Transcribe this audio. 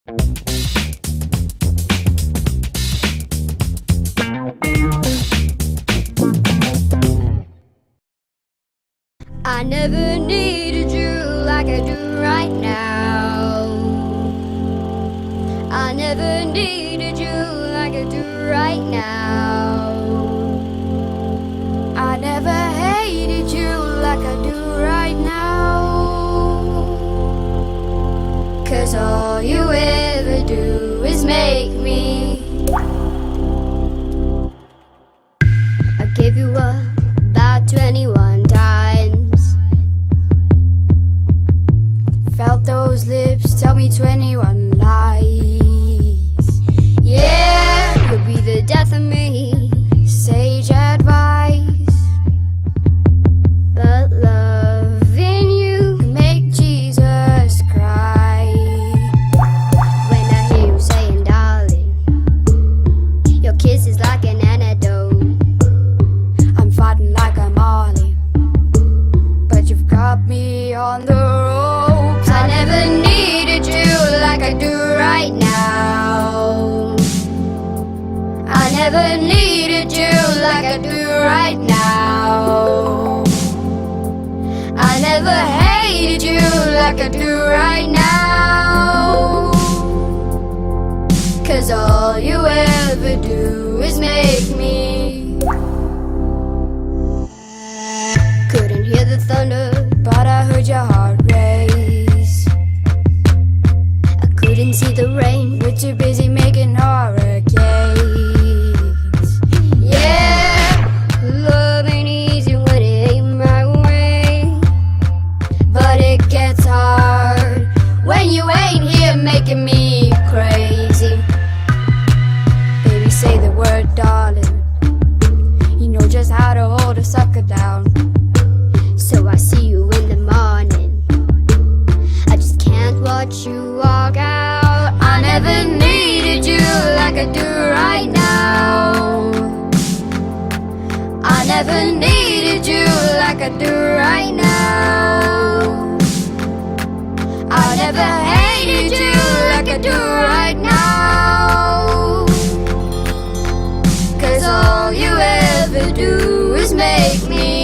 I never needed you like I do right now. I never needed you like I do right now. I never hated you like I do right now. 'Cause all you ever do is make me. I gave you up about 21 times. Felt those lips tell me 21 lies. Yeah, you'll be the death of me, sage advice. But loving you can make Jesus cry. When I hear you saying, darling, your kiss is like an antidote. I'm fighting like I'm Marley, but you've got me on the ropes. I never needed you like I do right now. I never needed you like I do right now. I never hated you like I do right now. 'Cause all you ever do is make me. Couldn't hear the thunder, but I heard your heart race. I couldn't see the rain, we're too busy making hurricanes. Yeah, love ain't easy when it ain't my way. But it gets hard when you ain't here making me crazy. Baby, say the word, darling. You know just how to hold a sucker down. So I see you in the morning. I just can't watch you walk out. I never needed you like I do right now. I never needed you like I do right now. I never hated you like I do right now. 'Cause all you ever do is make me.